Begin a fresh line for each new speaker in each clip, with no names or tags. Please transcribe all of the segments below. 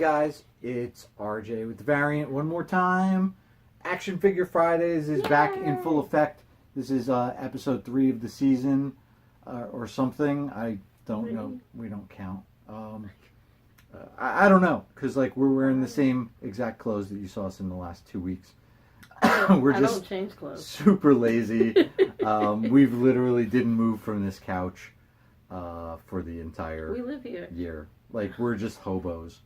guys, it's RJ with the Variant one more time. Action Figure Fridays is back in full effect. This is episode 3 of the season or something. I don't know. We don't count. I don't know because like we're wearing the same exact clothes that you saw us in the last 2 weeks. We're just
don't change clothes.
Super lazy. We've literally didn't move from this couch for the entire
we live here.
year. Like we're just hobos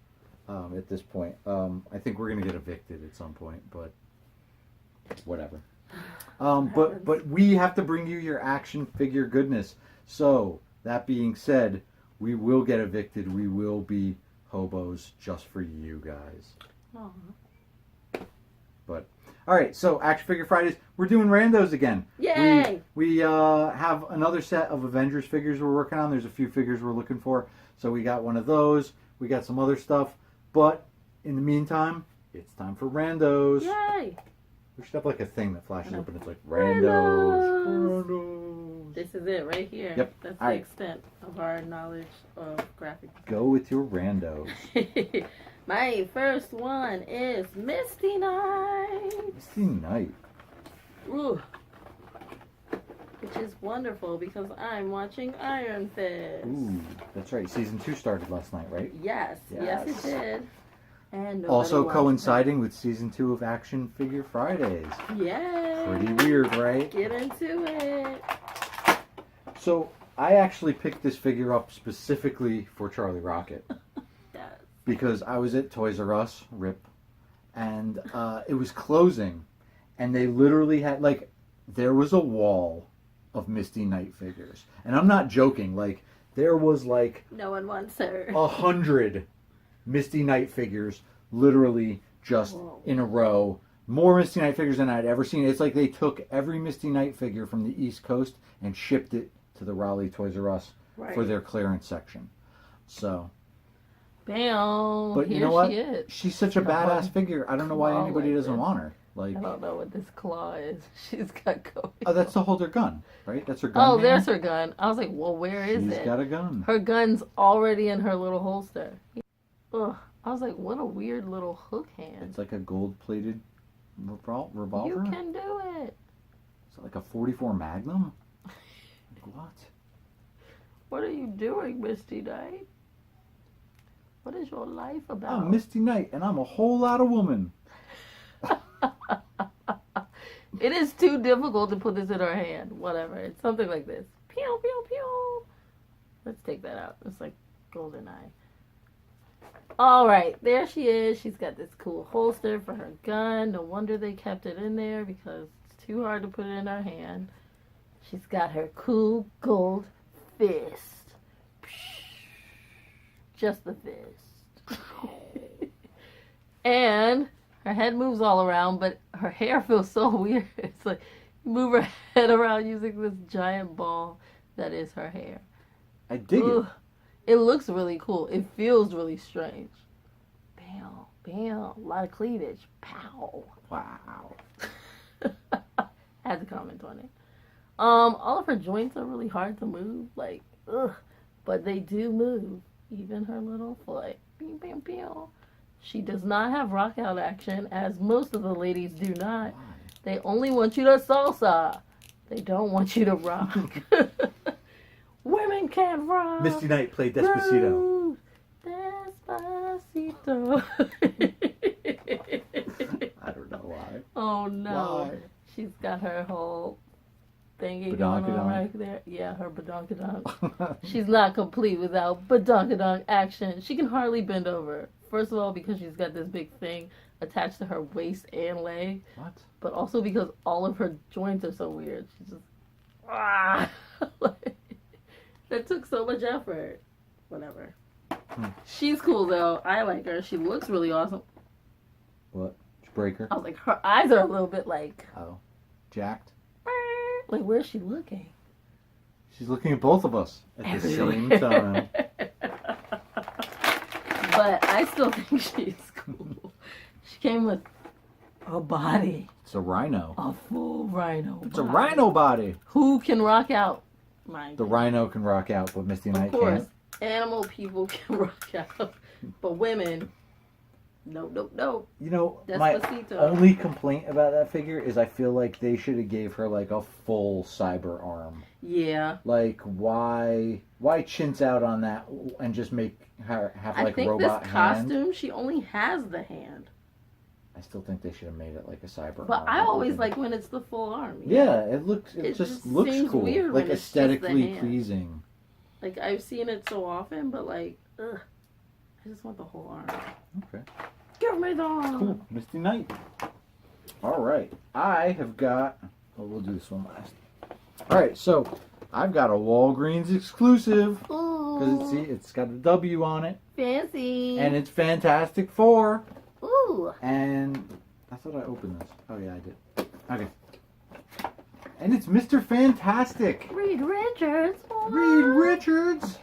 at this point. I think we're gonna get evicted at some point, but whatever. But we have to bring you your action figure goodness. So that being said, we will get evicted. We will be hobos just for you guys.
Aww.
But all right, so Action Figure Fridays, we're doing randos again.
Yay!
We have another set of Avengers figures we're working on. There's a few figures we're looking for. So we got one of those. We got some other stuff. But in the meantime, it's time for randos.
Yay!
We should have like a thing that flashes up and it's like randos. Randos.
This is it right here.
Yep.
That's the extent of our knowledge of graphic design.
Go with your randos.
My first one is Misty Knight.
Misty Knight.
Ooh. Which is wonderful because I'm watching Iron Fist.
Ooh, that's right. Season 2 started last night, right?
Yes, yes it did. And
also coinciding with Season 2 of Action Figure Fridays.
Yay!
Pretty weird, right?
Get into it.
So, I actually picked this figure up specifically for Charlie Rocket.
Yes.
Because I was at Toys R Us, RIP, and it was closing, and they literally had, like, there was a wall of Misty Knight figures. And I'm not joking, like, there was, like...
No one wants her.
100 Misty Knight figures, literally just in a row. More Misty Knight figures than I'd ever seen. It's like they took every Misty Knight figure from the East Coast and shipped it to the Raleigh Toys R Us for their clearance section. So...
Bam!
But you know what? She's such a badass figure. I don't know why anybody doesn't want her. Like,
I don't know what this claw is. She's got going.
Oh, that's to hold her gun, right? That's her gun.
Oh, there's her gun. I was like, well, where is it?
She's got a gun.
Her gun's already in her little holster. Ugh. I was like, what a weird little hook hand.
It's like a gold-plated revolver.
You can do it.
Is it like a 44 Magnum? What?
What are you doing, Misty Knight? What is your life about?
I'm Misty Knight, and I'm a whole lot of woman.
It is too difficult to put this in her hand. Whatever. It's something like this. Pew, pew, pew. Let's take that out. It's like GoldenEye. Alright, there she is. She's got this cool holster for her gun. No wonder they kept it in there because it's too hard to put it in her hand. She's got her cool gold fist. Just the fist. And her head moves all around, but her hair feels so weird. It's like you move her head around using this giant ball that is her hair.
I dig it.
It looks really cool. It feels really strange. Bam, bam. A lot of cleavage. Pow.
Wow.
I had to comment on it. All of her joints are really hard to move. Like, ugh. But they do move. Even her little foot. Bing, bing, bing. She does not have rock out action, as most of the ladies do not.
Why?
They only want you to salsa. They don't want you to rock. Women can't rock.
Misty Knight played Despacito.
Despacito.
I don't know why.
Oh no.
Why?
She's got her whole thingy going on right there. Yeah, her badonkadonk. She's not complete without badonkadonk action. She can hardly bend over. First of all, because she's got this big thing attached to her waist and leg.
What?
But also because all of her joints are so weird. She's just... Ah! That took so much effort. Whatever. She's cool, though. I like her. She looks really awesome.
What? Did you break her?
I was like, her eyes are a little bit like...
Oh. Jacked?
Like, where's she looking?
She's looking at both of us at the same time.
But I still think she's cool. She came with a body.
It's a rhino.
A full rhino body.
It's a rhino body.
Who can rock out?
The rhino can rock out, but Misty Knight can't.
Of course, animal people can rock out. But women, No.
You know, my
Despacito.
only complaint about that figure is I feel like they should have gave her like a full cyber arm.
Yeah.
Like, why chintz out on that and just make her have like
I think
robot
this
hand?
costume, she only has the hand.
I still think they should have made it like a cyber
But
arm.
I always like when it's the full arm.
Yeah, it
It
just
just
looks
seems
cool.
weird
Like
when it's just the
aesthetically
hand.
pleasing.
Like, I've seen it so often, but like, ugh. I just want the whole arm.
Okay.
Give me the arm.
Cool. Misty Knight. Alright. I have got... Oh, we'll do this one last. Alright, so I've got a Walgreens exclusive. Because it's got a W on it.
Fancy.
And it's Fantastic Four.
Ooh.
And I thought I opened this. Oh, yeah, I did. Okay. And it's Mr. Fantastic.
Reed Richards.
Reed Richards.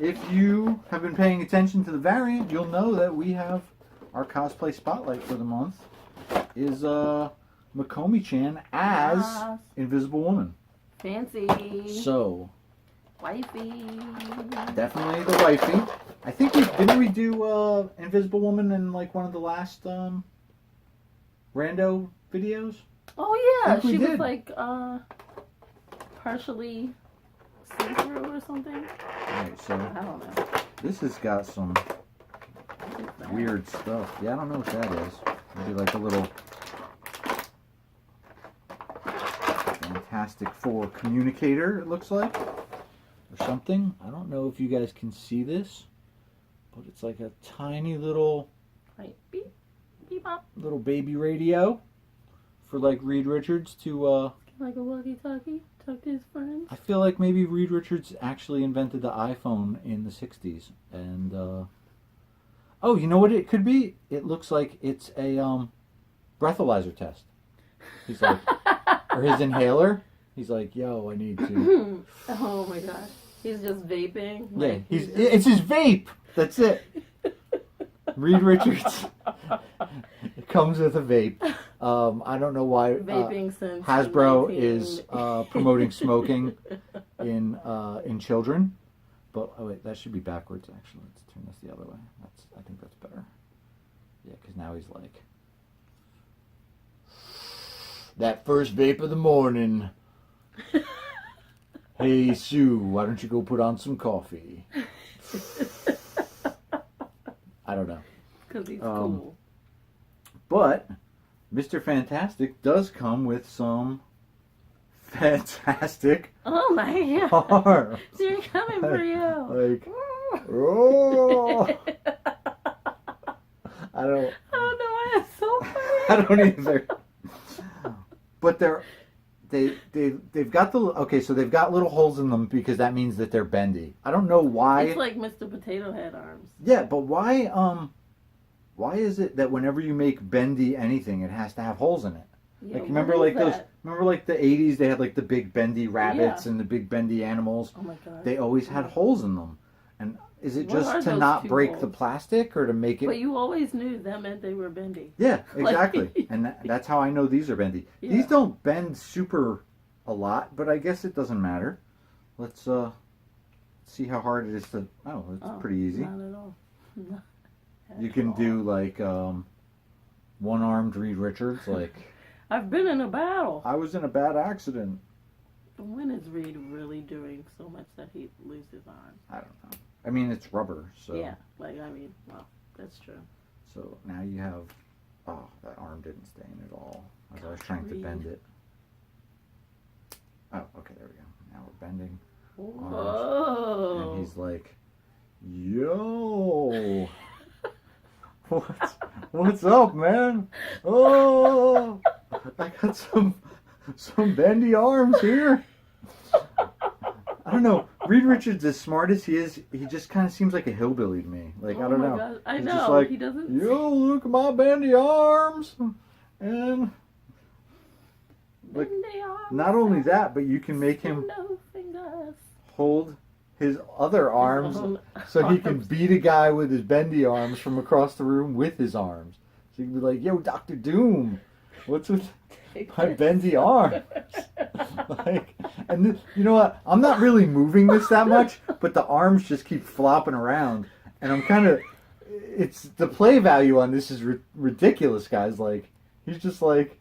If you have been paying attention to the variant, you'll know that we have our cosplay spotlight for the month is Makomi-chan as
Yes.
Invisible Woman.
Fancy.
So,
Wifey.
definitely the wifey. I think didn't we do Invisible Woman in like one of the last Rando videos?
Oh
I
yeah,
think we
she was
did.
like partially see-through or something.
Alright, so
I don't know.
this has got some
What is that?
weird stuff. Yeah, I don't know what that is. Maybe like a little Fantastic Four communicator, it looks like. Or something. I don't know if you guys can see this, but it's like a tiny little
Beep, beep, bop.
little baby radio for like Reed Richards to
Like a walkie-talkie, talk to his friends.
I feel like maybe Reed Richards actually invented the iPhone in the 60s. And oh, you know what it could be? It looks like it's a breathalyzer test. He's like, or his inhaler. He's like, yo, I need to.
Oh my gosh, he's just vaping.
Yeah,
Like,
it's his vape. That's it. Reed Richards. It comes with a vape. I don't know why
vaping since
Hasbro
19
is promoting smoking in children. But oh wait, that should be backwards. Actually, let's turn this the other way. I think that's better. Yeah, because now he's like, that first vape of the morning. Hey Sue, why don't you go put on some coffee? I don't know.
Because he's cool.
But Mr. Fantastic does come with some fantastic
Oh my god.
arms.
They're coming for you.
Like, oh, I don't
know why it's so funny.
I don't either. But they've got so they've got little holes in them because that means that they're bendy. I don't know why.
It's like Mr. Potato Head arms.
Yeah, but why is it that whenever you make bendy anything, it has to have holes in it?
Yeah,
Like
what
remember
is
like
that?
remember like the 80s they had like the big bendy rabbits and the big bendy animals.
Oh my god.
They always had holes in them. And is it
What are
just to
those
not
two
break
holes?
the plastic or to make it
But you always knew that meant they were bendy.
Yeah,
Like-
exactly. And that's how I know these are bendy.
Yeah.
These don't bend super a lot, but I guess it doesn't matter. Let's see how hard it is to it's pretty easy.
Not at all. Not
You
at
can
all.
do like one-armed Reed Richards, like
I've been in a battle.
I was in a bad accident.
When is Reed really doing so much that he loses arms?
I don't know. I mean, it's rubber, so
Yeah, like I mean, well, that's true.
so now you have that arm didn't stay in at all as I was trying to
Reed.
bend it. Oh, okay, there we go. Now we're bending.
Whoa!
And he's like, yo, what's up, man? Oh, I got some bendy arms here. I don't know. Reed Richards, as smart as he is, he just kind of seems like a hillbilly to me. Like, I
Oh
don't
my
know.
God. I
He's
know.
just like,
He doesn't.
yo, look at my bendy arms. And like,
Bendy arms,
not only that, but you can make him
no fingers.
hold his other arms
own
so he can
arms.
beat a guy with his bendy arms from across the room with his arms. So you can be like, yo, Dr. Doom, what's with my bendy arms? Like, and you know what? I'm not really moving this that much, but the arms just keep flopping around. And I'm kind of, it's the play value on this is ridiculous, guys. Like, he's just like,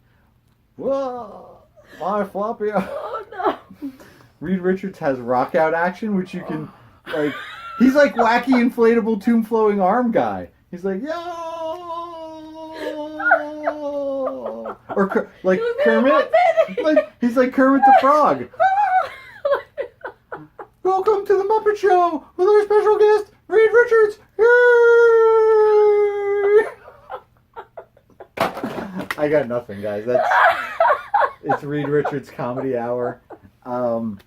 whoa, my floppy.
Oh no.
Reed Richards has rock out action, which you can, like, he's like wacky inflatable tomb flowing arm guy. He's like, yo, or like Kermit, like he's like Kermit the Frog. Welcome to the Muppet Show with our special guest, Reed Richards. I got nothing, guys. It's Reed Richards Comedy Hour.
Oh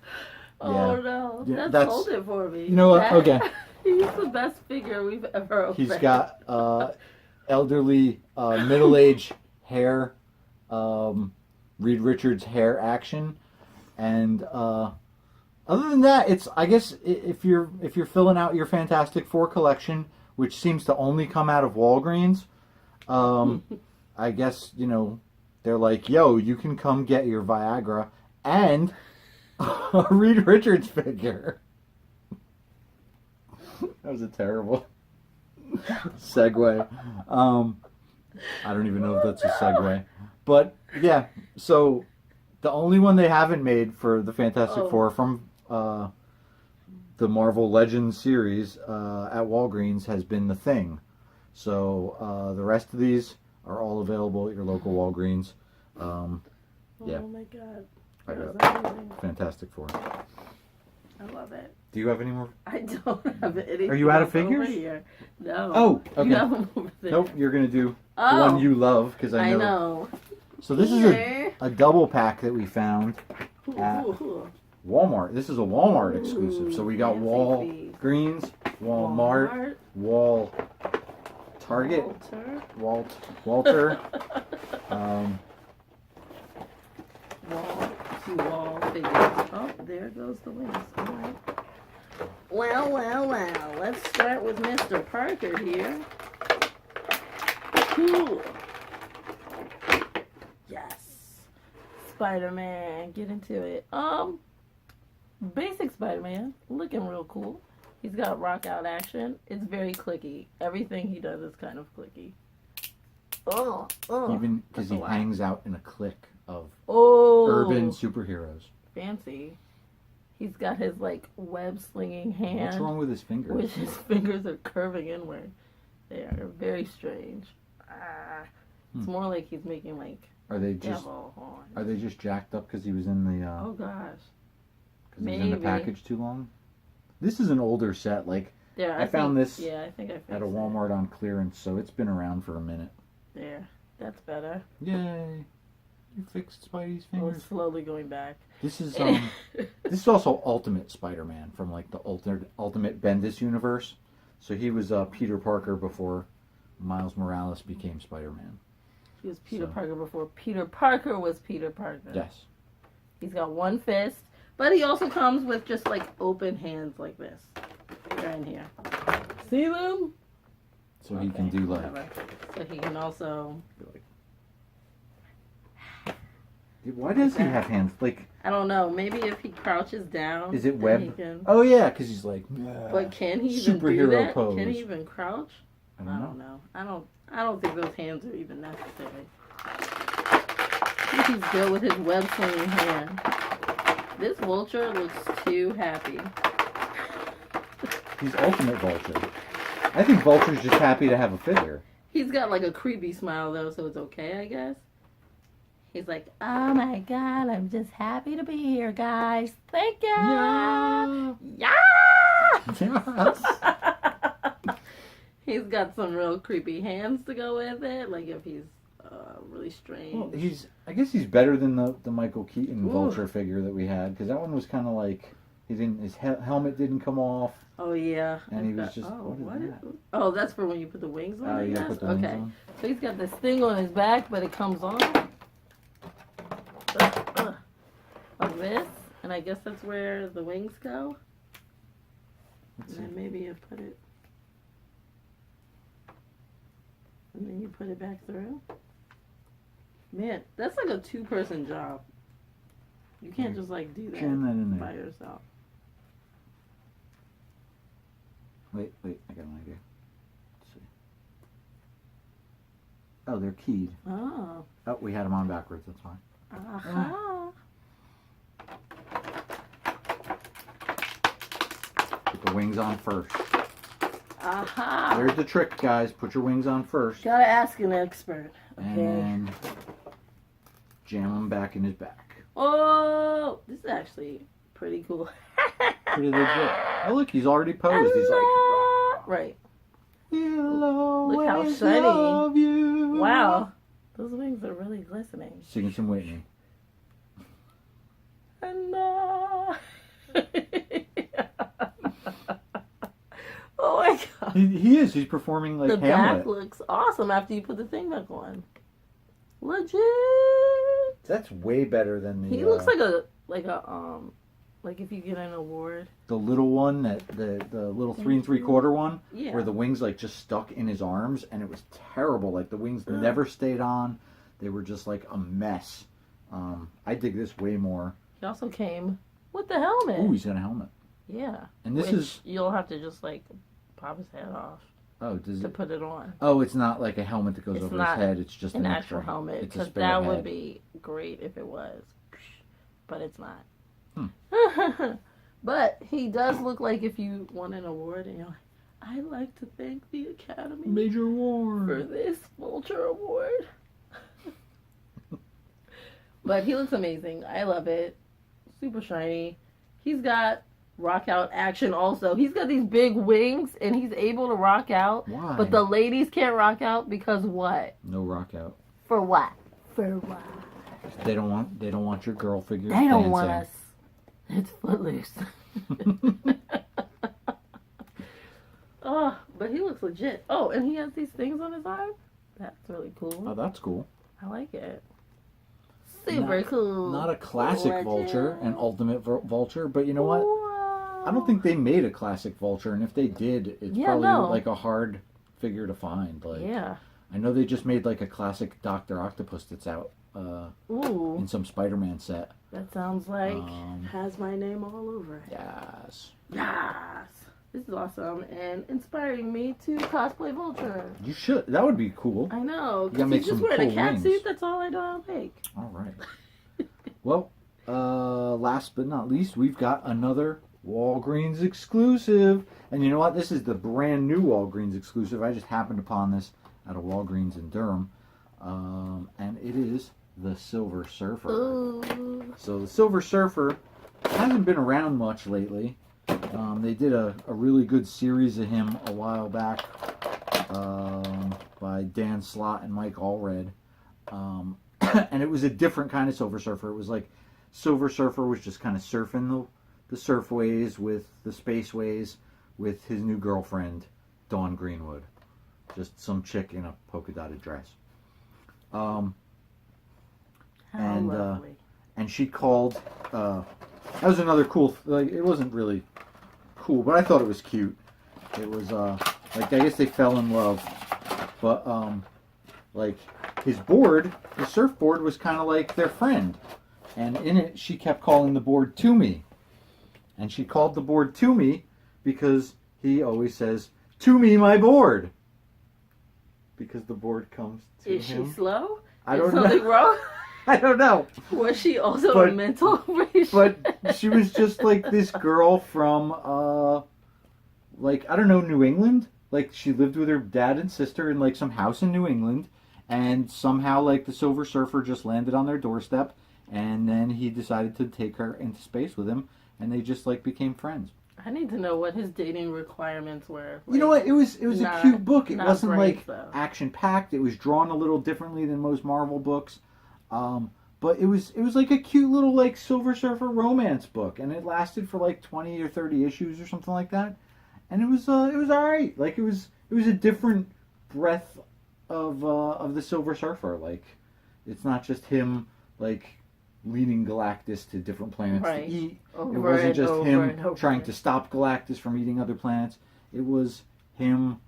Yeah.
no,
Yeah,
that's
that's-
hold it for me.
You know what? Okay.
He's the best figure we've ever opened.
He's got elderly, middle-aged hair, Reed Richards hair action, and other than that, it's, I guess, if you're filling out your Fantastic Four collection, which seems to only come out of Walgreens, I guess, you know, they're like, yo, you can come get your Viagra and a Reed Richards figure. That was a terrible segue. I don't even know if that's a segue. But, yeah, so the only one they haven't made for the Fantastic Four from the Marvel Legends series at Walgreens has been The Thing. So the rest of these are all available at your local Walgreens. Yeah.
Oh my god.
I
That was
got
amazing.
Fantastic Four.
I love it.
Do you have any more?
I don't have anything.
Are you out of
else over
figures?
Here. No.
Oh, okay.
You have them over there.
Nope, you're going to do the
Oh,
one you love, because I
I
know.
know.
So this is
Here.
a double pack that we found at
Ooh.
Walmart. This is a Walmart exclusive. So we got
fancy feet.
Walgreens, Walmart, Target,
Walter.
Walter. um,
Wall figures. Oh, there goes the wings. All right. Well. Let's start with Mr. Parker here. Cool. Yes. Spider-Man. Get into it. Basic Spider-Man. Looking real cool. He's got rock out action. It's very clicky. Everything he does is kind of clicky. Oh.
even because he
That's a lot.
hangs out in a clique of
Oh.
urban superheroes.
Fancy. He's got his like web slinging hand,
What's wrong with his fingers?
which his fingers are curving inward. They are very strange. It's more like he's making like
Are they just
devil horns.
Are they just jacked up because he was in the
Oh gosh.
because he was in the
maybe.
package too long? This is an older set. Like
There,
I found
think,
this
Yeah, I think I fixed
at a
it.
Walmart on clearance, so it's been around for a minute.
There, that's better.
Yay! You fixed Spidey's
Oh,
fingers.
it's slowly going back.
This is this is also Ultimate Spider-Man from like the Ultimate Bendis universe. So he was Peter Parker before Miles Morales became Spider-Man.
He was Peter
So-
Parker before Peter Parker was Peter Parker.
Yes.
He's got one fist, but he also comes with just like open hands like this. They're in here. See them?
So he can do like,
whatever. So he can also.
why does he have hands? Like,
I don't know. Maybe if he crouches down.
is it
then he
web?
can-
Oh yeah, because he's like.
But can he even do
superhero
that?
pose.
Can he even crouch?
I
I
don't know.
don't know. I don't think those hands are even necessary. I think he's good with his web slinging hand. This vulture looks too happy.
He's Ultimate Vulture. I think Vulture's just happy to have a figure.
He's got like a creepy smile though, so it's okay, I guess. He's like, oh my god, I'm just happy to be here, guys. Thank you. Yeah.
Yes.
He's got some real creepy hands to go with it. Like if he's really
Well,
strange.
I guess he's better than the Michael Keaton
Ooh.
Vulture figure that we had, because that one was kind of like his helmet didn't come off,
Oh yeah.
and he
I've
was
got-
just
oh,
what is that?
Oh, that's for when you put the wings on. I
You
guess?
gotta put the wings
Okay.
on.
So he's got this thing on his back, but it comes on like this, and I guess that's where the wings go.
Let's
And
see.
then maybe you put it, and then you put it back through. Man, that's like a two-person job. You can't just like do
Jam that in
that by
there.
yourself.
Wait, I got an idea. Let's see. Oh, they're keyed.
Oh.
Oh, we had them on backwards. That's fine.
Uh-huh.
Put the wings on first.
Aha.
There's the trick, guys. Put your wings on first.
Gotta ask an expert. Okay.
And then jam them back in his back.
Oh, this is actually pretty cool.
Pretty legit. Oh, look, he's already posed. He's like,
right.
Look
how shiny.
Love you.
Wow. Those wings are really glistening.
Singing some Whitney.
And oh my god.
He is. He's performing like
the
Hamlet.
back looks awesome after you put the thing back on. Legit.
That's way better than the.
He looks like a like if you get an award.
The little one, that the little 3 3/4 one,
Yeah.
where the wings like just stuck in his arms, and it was terrible. Like the wings never stayed on; they were just like a mess. I dig this way more.
He also came with the helmet.
Ooh, he's got a helmet.
Yeah.
And this
Which
is
you'll have to just like pop his head off
oh, does
to
it?
put it on.
Oh, it's not like a helmet that goes
It's
over his
not
head. It's just
An
an
actual
extra
helmet,
It's a
because
spare
that
head.
would be great if it was, but it's not. But he does look like if you won an award and you're like, I'd like to thank the Academy
Major
for
Award.
this Vulture Award. But he looks amazing. I love it. Super shiny. He's got rock out action also. He's got these big wings and he's able to rock out.
Why?
But the ladies can't rock out because what?
No rock out.
For what? For what?
They don't want your girl figures.
They don't
dancing.
want us. It's footloose. Oh, but he looks legit. Oh, and he has these things on his arm. That's really cool.
Oh, that's cool.
I like it. Super cool.
Not a classic
Legend.
vulture, an ultimate vulture, but you know what?
Wow.
I don't think they made a classic vulture, and if they did, it's probably like a hard figure to find. Like,
Yeah.
I know they just made like a classic Dr. Octopus that's out
Ooh.
in some Spider-Man set.
That sounds like has my name all over it.
Yes.
Yes. This is awesome and inspiring me to cosplay Vulture.
You should. That would be cool.
I know.
You gotta
Because
make
he's just
some
wearing a
cool
cat
wings.
suit. That's all I know how to make.
All right. Well, last but not least, we've got another Walgreens exclusive. And you know what? This is the brand new Walgreens exclusive. I just happened upon this at a Walgreens in Durham. And it is the Silver Surfer.
Ooh.
So the Silver Surfer hasn't been around much lately. They did a really good series of him a while back by Dan Slott and Mike Allred. And it was a different kind of Silver Surfer. It was like Silver Surfer was just kind of surfing the surfways with the spaceways with his new girlfriend, Dawn Greenwood. Just some chick in a polka dotted dress.
How lovely.
And she called. That was another cool. Like, it wasn't really cool, but I thought it was cute. It was like, I guess they fell in love, but like his surfboard was kind of like their friend, and in it she kept calling the board to me, and she called the board to me because he always says, "To me, my board," because the board comes to
Is
him.
she slow?
I
Is
don't know.
something wrong?
I don't know.
Was she also
But-
a mental patient?
But she was just like this girl from, like, I don't know, New England. Like, she lived with her dad and sister in, like, some house in New England. And somehow, like, the Silver Surfer just landed on their doorstep. And then he decided to take her into space with him. And they just, like, became friends.
I need to know what his dating requirements were.
You know what? It was a
not-
cute book. It
not
wasn't,
brave,
like,
though.
action-packed. It was drawn a little differently than most Marvel books. But it was like a cute little like Silver Surfer romance book, and it lasted for like 20 or 30 issues or something like that, and it was all right. Like it was a different breath of the Silver Surfer. Like it's not just him like leading Galactus to different planets
Right.
to eat.
Over
It wasn't
and
just
over
him
and over.
trying to stop Galactus from eating other planets. It was him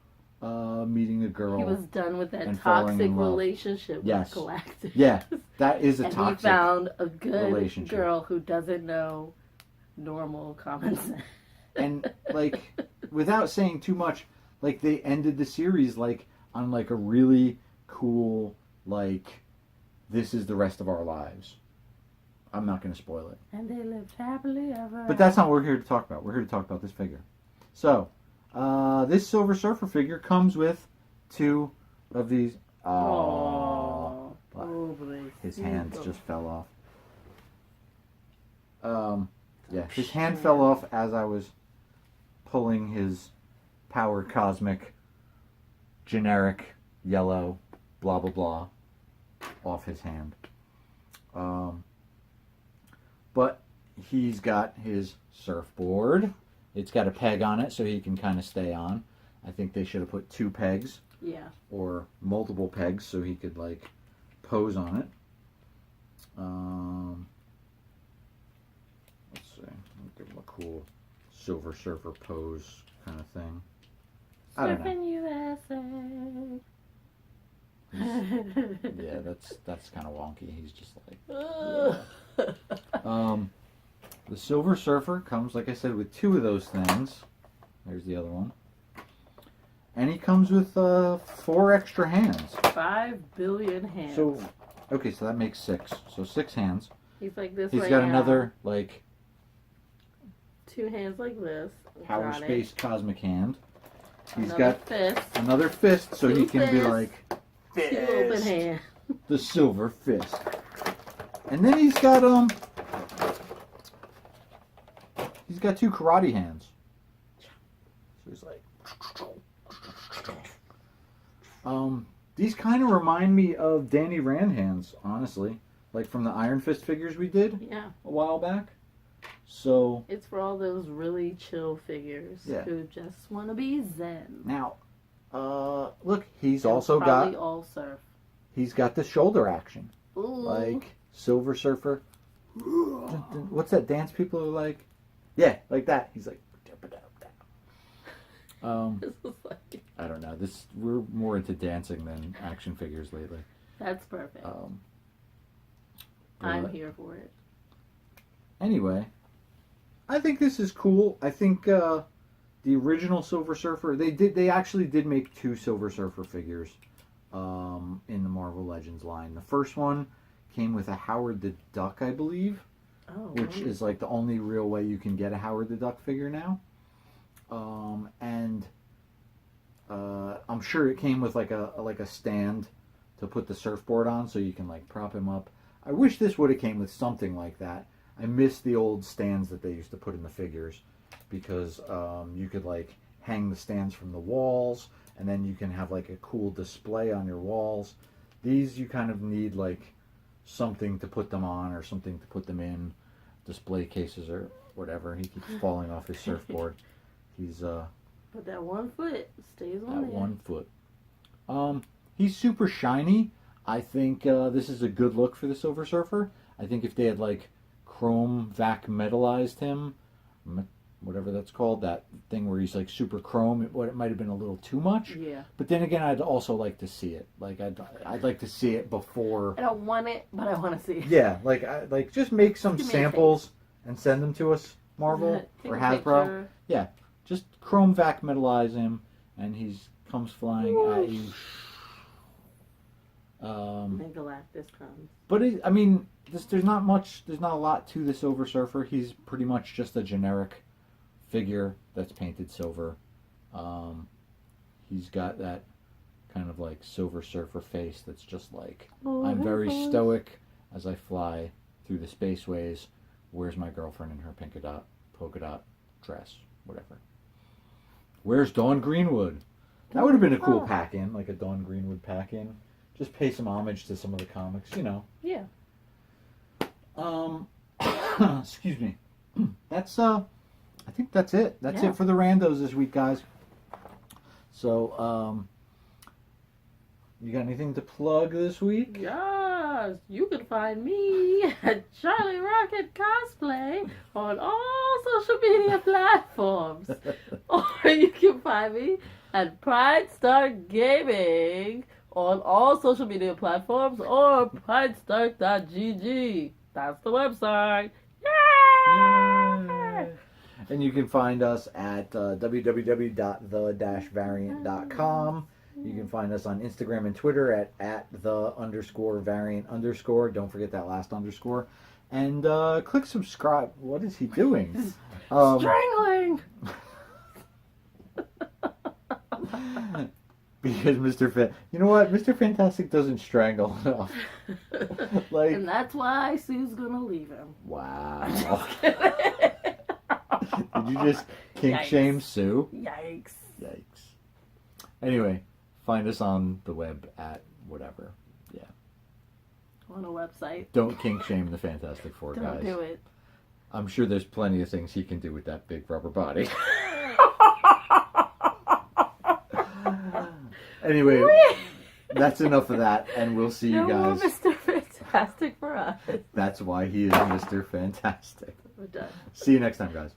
meeting a girl.
He was done with that
and falling
toxic
in love.
relationship
Yes.
with Galactus.
Yeah, that is a
And
toxic.
he found a good
relationship.
girl who doesn't know normal common sense.
And like without saying too much, like they ended the series like on like a really cool, like, this is the rest of our lives. I'm not going to spoil it.
And they lived happily ever.
But that's not what we're here to talk about. We're here to talk about this figure. So, this Silver Surfer figure comes with 2 of these. Oh, his hands just fell off. Yeah, his hand fell off as I was pulling his Power Cosmic generic yellow blah blah blah off his hand. But he's got his surfboard. It's got a peg on it so he can kind of stay on. I think they should have put 2 pegs.
Yeah.
Or multiple pegs so he could like pose on it. Let's see. I'll give him a cool Silver Surfer pose kind of thing. I don't know.
Surfing USA.
Yeah, that's kind of wonky. He's just like. The Silver Surfer comes, like I said, with 2 of those things. There's the other one. And he comes with 4 extra hands.
5 billion hands.
So, okay, so that makes 6. So 6 hands.
He's like this.
He's
right
got
now.
another like
2 hands like this.
Power
Got
Space
it.
Cosmic hand. He's
Another
got
fist.
another fist, so
2
he can be
fists.
like
2 open
fist,
hands.
the Silver Fist. And then he's got 2 karate hands. So he's like these kind of remind me of Danny Rand hands, honestly, like from the Iron Fist figures we did
Yeah.
a while back. So
It's for all those really chill figures who just want to be zen.
now, look, he's
They'll
also
probably
got
all surf.
he's got the shoulder action,
Ooh.
like Silver Surfer. What's that dance people are like? Yeah, like that. He's like.
This is like,
I don't know. We're more into dancing than action figures lately.
that's perfect.
But
I'm here for it.
anyway, I think this is cool. I think the original Silver Surfer, they actually did make 2 Silver Surfer figures in the Marvel Legends line. The first one came with a Howard the Duck, I believe, which is like the only real way you can get a Howard the Duck figure now. And I'm sure it came with like a stand to put the surfboard on, so you can like prop him up. I wish this would have came with something like that. I miss the old stands that they used to put in the figures, because you could like hang the stands from the walls, and then you can have like a cool display on your walls. These you kind of need like something to put them on or something to put them in, display cases or whatever. He keeps falling off his surfboard. He's
But that 1 foot stays on
that
there.
1 foot. He's super shiny. I think this is a good look for the Silver Surfer. I think if they had like chrome vac metalized him, whatever that's called, that thing where he's like super chrome, it might have been a little too much.
Yeah.
But then again, I'd also like to see it. Like I'd like to see it before.
I don't want it, but I want to see it.
Yeah, like just make some
Give me a
samples and send them to us, Marvel
Take
or
a
Hasbro.
picture.
Yeah, just chrome vac metalize him, and he's comes flying at you.
And Galactus comes.
But I mean, there's not a lot to the Silver Surfer. He's pretty much just a generic figure that's painted silver. He's got that kind of like Silver Surfer face that's just like, I'm very stoic as I fly through the spaceways. Where's my girlfriend in her polka dot dress, whatever. Where's Dawn Greenwood? That would have been a cool pack-in, like a Dawn Greenwood pack-in. Just pay some homage to some of the comics, you know.
Yeah.
Excuse me. That's I think that's it. That's
Yeah.
it for the randos this week, guys. So, you got anything to plug this week?
Yes, you can find me at Charlie Rocket Cosplay on all social media platforms. Or you can find me at Pride Star Gaming on all social media platforms or pridestar.gg. That's the website. Yay!
And you can find us at www.the-variant.com. You can find us on Instagram and Twitter at @the_variant_. Don't forget that last underscore. And click subscribe. What is he doing?
Strangling!
Because you know what? Mr. Fantastic doesn't strangle enough.
And that's why Sue's gonna leave him.
Wow.
Did
Did you just kink shame Sue?
Yikes.
Yikes. Anyway, find us on the web at whatever. Yeah.
On a website.
Don't kink shame the Fantastic Four, guys.
Don't do it.
I'm sure there's plenty of things he can do with that big rubber body. Anyway, that's enough of that, and we'll see you guys.
No more Mr. Fantastic for us.
That's why he is Mr. Fantastic.
We're done.
See you next time, guys.